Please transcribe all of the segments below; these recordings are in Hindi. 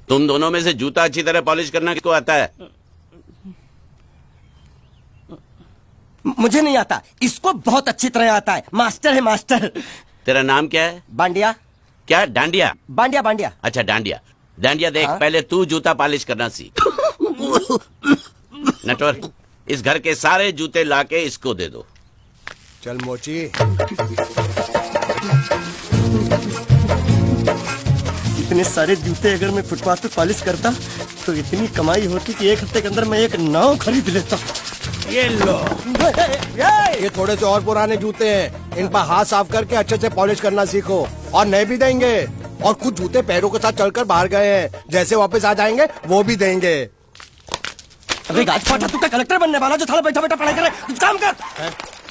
तुम दोनों में से जूता अच्छी तरह पॉलिश करना किसको आता है? मुझे नहीं आता, इसको बहुत अच्छी तरह आता है। मास्टर है मास्टर। तेरा नाम क्या है? बांडिया। क्या? डांडिया? बांडिया बांडिया। अच्छा डांडिया। डांडिया देख, हाँ? पहले तू जूता पॉलिश करना सीख। नटवर, इस घर के सारे जूते लाके इसको दे दो। चल मोची। इतने सारे जूते अगर मैं फुटपाथ पे पॉलिश करता तो इतनी कमाई होती कि एक हफ्ते के अंदर मैं एक नाव खरीद लेता। ये लो, ये थोड़े से और पुराने जूते हैं, इन पर हाथ साफ करके अच्छे से पॉलिश करना सीखो। और नए भी देंगे, और कुछ जूते पैरों के साथ चलकर बाहर गए हैं, जैसे वापस आ जाएंगे वो भी देंगे। अबे गाजपाटा, तू क्या कलेक्टर बनने वाला जो साला बैठा बैठा पढ़ाई करे? कुछ काम कर।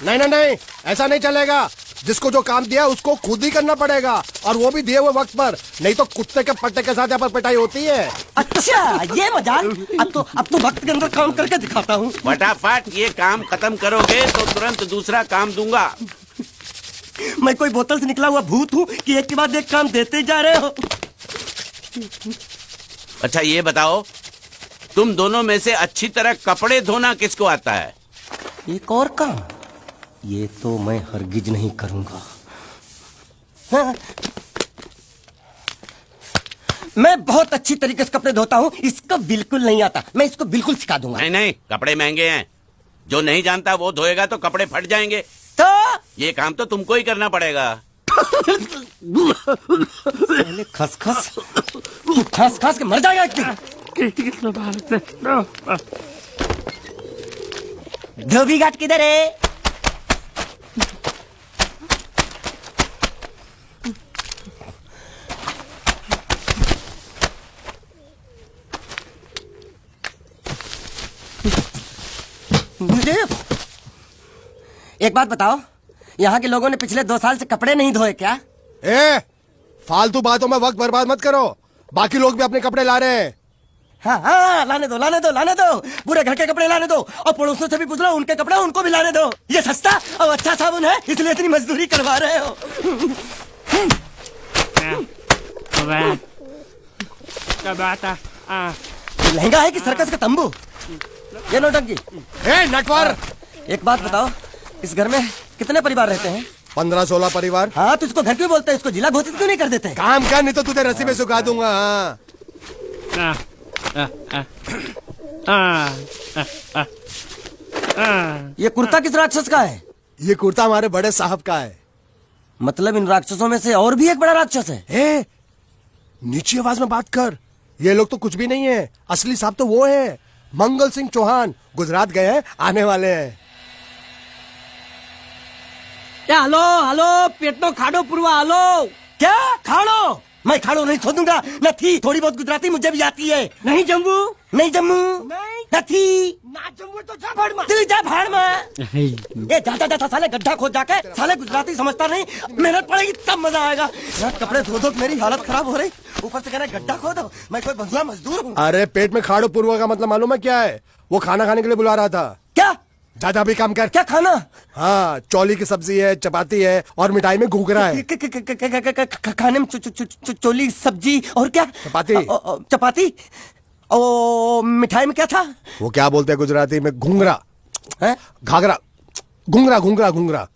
नहीं नहीं नहीं, ऐसा नहीं चलेगा। जिसको जो काम दिया उसको खुद ही करना पड़ेगा, और वो भी दिए हुए वक्त पर, नहीं तो कुत्ते के पट्टे के साथ यहाँ पर पिटाई होती है। अच्छा ये मजाक। अब तो वक्त के अंदर काम करके दिखाता हूँ। फटाफट ये काम खत्म करोगे तो तुरंत दूसरा काम दूंगा। मैं कोई बोतल से निकला हुआ भूत हूँ कि एक के बाद एक काम देते जा रहे हो? अच्छा ये बताओ, तुम दोनों में से अच्छी तरह कपड़े धोना किसको आता है? एक और काम, ये तो मैं हरगिज नहीं करूंगा। हाँ। मैं बहुत अच्छी तरीके से कपड़े धोता हूँ, इसको बिल्कुल नहीं आता। मैं इसको बिल्कुल सिखा दूंगा। नहीं नहीं, कपड़े महंगे हैं, जो नहीं जानता वो धोएगा तो कपड़े फट जाएंगे। तो ये काम तो तुमको ही करना पड़ेगा। पहले खसखस, तू खस खस के मर जाएगा एक दिन। धोबी घाट किधर है? मुझे एक बात बताओ, यहाँ के लोगों ने पिछले 2 साल से कपड़े नहीं धोए क्या? फालतू बातों में वक्त बर्बाद मत करो, बाकी लोग भी अपने कपड़े ला रहे हैं। हाँ हाँ, लाने दो लाने दो लाने दो, पूरे घर के कपड़े लाने दो, और पड़ोसियों से भी पूछ लो, उनके कपड़े उनको भी लाने दो। ये सस्ता और अच्छा साबुन है, इसलिए इतनी मजदूरी करवा रहे हो। लहंगा है कि सर्कस का तंबू? ये नौटंकी। नटवर, एक बात बताओ, इस घर में कितने परिवार रहते हैं? 15-16 परिवार। हाँ, तो इसको घर क्यों बोलते हैं? इसको जिला घोषित क्यों नहीं कर देते? काम कर, नहीं तो तुझे रस्सी में सुखा दूंगा। ये कुर्ता किस राक्षस का है? ये कुर्ता हमारे बड़े साहब का है। मतलब इन राक्षसों में से और भी एक बड़ा राक्षस है? नीची आवाज में बात कर, ये लोग तो कुछ भी नहीं है, असली साहब तो वो है मंगल सिंह चौहान, गुजरात गए हैं, आने वाले हैं। हेलो हेलो, पेट नो खाड़ो पुरवा। हेलो, क्या खाड़ो? मैं खाड़ो नहीं छोड़ूंगा। नहीं, थोड़ी बहुत गुजराती मुझे भी आती है। नहीं जम्मू, नहीं जम्मू, नहीं ना जम्मू तो जा भाड़ में। तू जा भाड़ में। ये जाता जाता साले गड्ढा खोद जाके, साले गुजराती समझता नहीं, मेहनत पड़ेगी तब मजा आएगा। यार कपड़े धो धो मेरी हालत खराब हो रही, ऊपर से कह रहे गड्ढा खोदो। मैं कोई बंधुआ मजदूर हूँ? अरे पेट में खाड़ो पूर्वा का मतलब मालूम है क्या है? वो खाना खाने के लिए बुला रहा था। क्या? ज्यादा भी काम कर। क्या खाना? हाँ, चौली की सब्जी है, चपाती है, और मिठाई में घूघरा है। खाने में चोली सब्जी और क्या? चपाती। चपाती। ओ मिठाई में क्या था? वो क्या बोलते हैं गुजराती में? घूंघरा है? घाघरा, घूंघरा घूंघरा घूंघरा।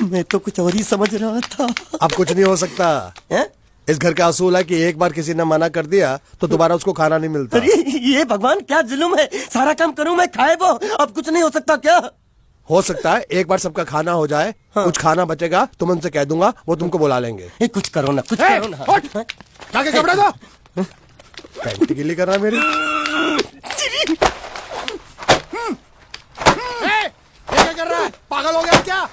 मैं तो कुछ और ही समझ रहा था। अब कुछ नहीं हो सकता है? इस घर का असूल है कि एक बार किसी ने मना कर दिया तो दोबारा उसको खाना नहीं मिलता। अरे ये भगवान क्या जुल्म है, सारा काम करूं मैं, खाए वो। अब कुछ नहीं हो सकता क्या? हो सकता है एक बार सबका खाना हो जाए। हाँ। कुछ खाना बचेगा तो मैं उनसे कह दूंगा, वो तुमको बुला लेंगे। कुछ करो ना, कुछ करो ना। जाके कपड़े दो। पैंट गिली कर रहा मेरी। क्या कर रहा है? पागल हो गया क्या?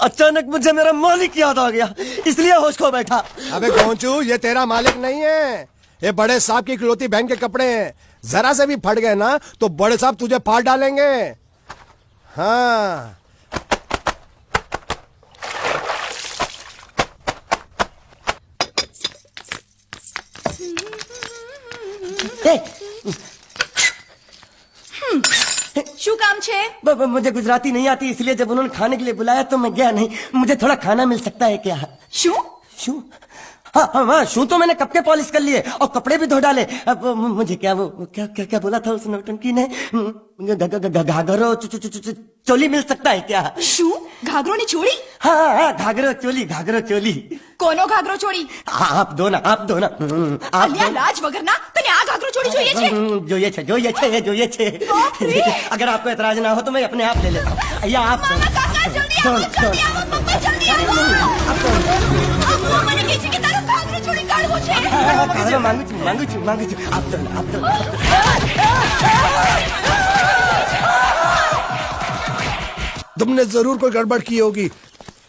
अचानक मुझे मेरा मालिक याद आ गया, इसलिए होश खो बैठा। अबे गोंचू, ये तेरा मालिक नहीं है, ये बड़े साहब की इकलौती बहन के कपड़े हैं। जरा से भी फट गए ना तो बड़े साहब तुझे फाड़ डालेंगे। हाँ, શું કામ છે? मुझे गुजराती नहीं आती, इसलिए जब उन्होंने खाने के लिए बुलाया तो मैं गया नहीं। मुझे थोड़ा खाना मिल सकता है क्या? શું? शू? हाँ हाँ हाँ, शू तो मैंने कब के पॉलिश कर लिए और कपड़े भी धो डाले। अब मुझे क्या वो क्या क्या क्या बोला था उस नौटंकी ने? घाघरो चोली मिल सकता है क्या? શું? ઘાઘરોની ચોળી? हाँ हाँ, घाघरो चोली। કોનો ઘાઘરો ચોળી? आप दो ना आप दो। અલ્યા લાજ વગરના તને આ ઘાઘરો ચોળી જોઈએ છે? જોઈએ છે। अगर आपको एतराज ना हो तो मैं अपने आप ले लेता हूँ। या आप दो। મામા કાકા જલ્દી આવો, જલ્દી આવો, પપ્પા જલ્દી આવો. અમ્મા મને કહે છે કે તારો ઘાઘરો ચોળી કાઢવો છે. मांगू छू। आप दो। तुमने जरूर कोई गड़बड़ की होगी,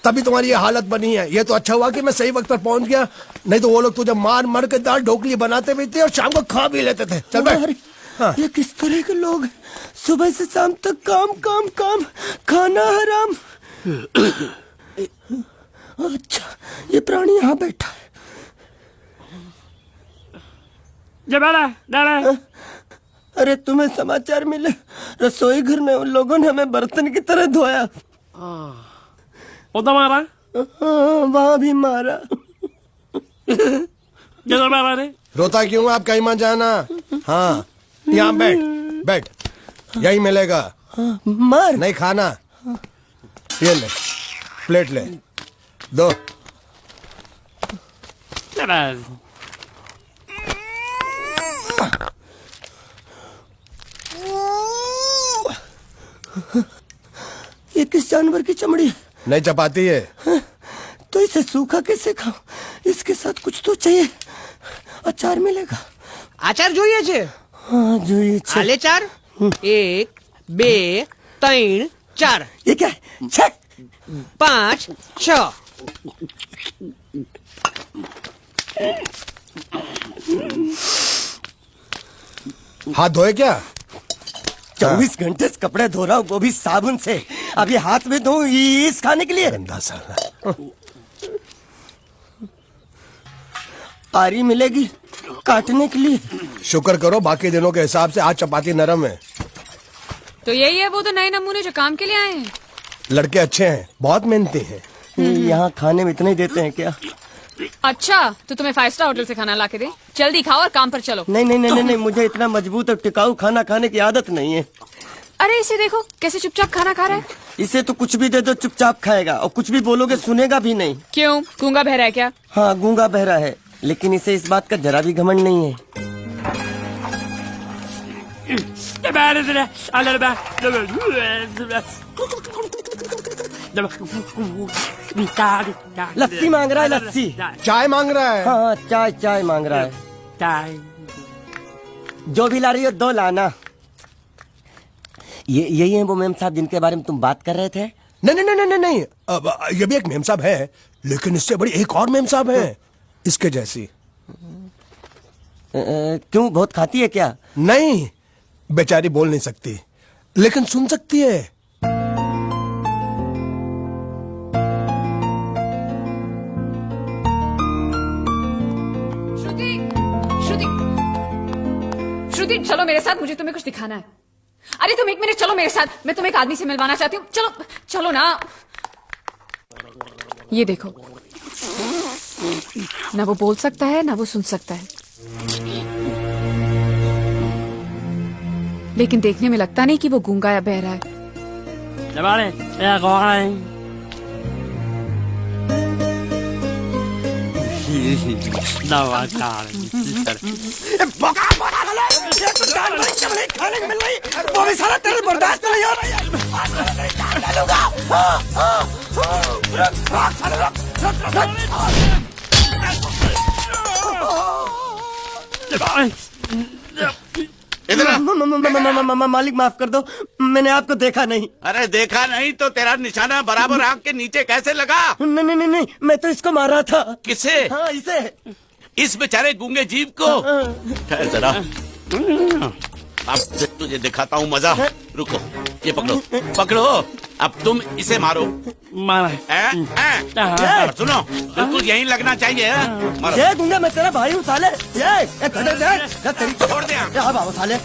तभी तुम्हारी ये हालत बनी है। ये तो अच्छा हुआ कि मैं सही वक्त पर पहुंच गया, नहीं तो वो लोग तुझे मार के दाल ढोकली बनाते भी थे और शाम को खा भी लेते थे। चल बैठ। हाँ। ये किस तरह के लोग हैं? सुबह से शाम तक काम, खाना हराम। अच्छा, ये प्राणी यहाँ बैठा है। अरे तुम्हें समाचार मिले? रसोई घर में उन लोगों ने हमें बर्तन की तरह धोया। मारा वहाँ भी मारा। मारा रे? रोता क्यों? आप कहीं मत जाना। हाँ, यहाँ बैठ, यही मिलेगा। मार नहीं खाना, ये ले, प्लेट ले, दो। ये किस जानवर की चमड़ी है? नहीं चपाती है। तो इसे सूखा कैसे खाऊं? इसके साथ कुछ तो चाहिए। अचार मिलेगा? આચાર જોઈએ છે? हाँ જોઈએ છે। આલે ચાર 1 2 3 4 ये क्या है? 6 5 6 हाथ धोए क्या? 24 घंटे से कपड़े धो रहा हूँ, वो भी साबुन से। अब ये हाथ में धो इस खाने के लिए? गंदा साला। आरी मिलेगी काटने के लिए? शुक्र करो बाकी दिनों के हिसाब से आज चपाती नरम है। तो यही है वो तो नए नमूने जो काम के लिए आए हैं। लड़के अच्छे हैं, बहुत मेहनती हैं। यहाँ खाने में इतना ही देते हैं क्या? अच्छा तो तुम्हें 5 स्टार होटल से खाना ला के दे? जल्दी खाओ और काम पर चलो। नहीं, मुझे इतना मजबूत और टिकाऊ खाना खाने की आदत नहीं है। अरे इसे देखो कैसे चुपचाप खाना खा रहा है। इसे तो कुछ भी दे दो चुपचाप खाएगा, और कुछ भी बोलोगे सुनेगा भी नहीं। क्यों, गूंगा बहरा है क्या? हाँ गूंगा बहरा है, लेकिन इसे इस बात का जरा भी घमंड नहीं है। लस्सी मांग रहा है, लस्सी। चाय मांग रहा है। हाँ चाय मांग रहा है। जो भी ला रही हो 2 लाना। यही है वो मेम साहब जिनके बारे में तुम बात कर रहे थे? नहीं। अब ये भी एक मेम साहब है, लेकिन इससे बड़ी एक और मेम साहब है, इसके जैसी। क्यों, बहुत खाती है क्या? नहीं, बेचारी बोल नहीं सकती, लेकिन सुन सकती है। श्रुति चलो मेरे साथ, मुझे तुम्हें कुछ दिखाना है। अरे तुम 1 मिनट चलो मेरे साथ, मैं तुम्हें एक आदमी से मिलवाना चाहती हूँ। चलो ना। ये देखो, ना वो बोल सकता है ना वो सुन सकता है, लेकिन देखने में लगता नहीं कि वो गूंगा या बहरा है। खाने को मिल रही, वो भी सारा तेरे बर्दाश्त नहीं हो रही है। इधर आ। मालिक माफ कर दो, मैंने आपको देखा नहीं। अरे देखा नहीं तो तेरा निशाना बराबर आंख के नीचे कैसे लगा? नहीं, मैं तो इसको मारा था। किसे? हाँ इसे। इस बेचारे गूंगे जीव को? ठहर जरा, अब तुझे दिखाता हूँ मजा। रुको, ये पकड़ो। अब तुम इसे मारो। सुनो, बिल्कुल यहीं लगना चाहिए। मारो। ये गूंगा, मैं तेरा भाई हूँ साले। ये छोड़ दे। साले।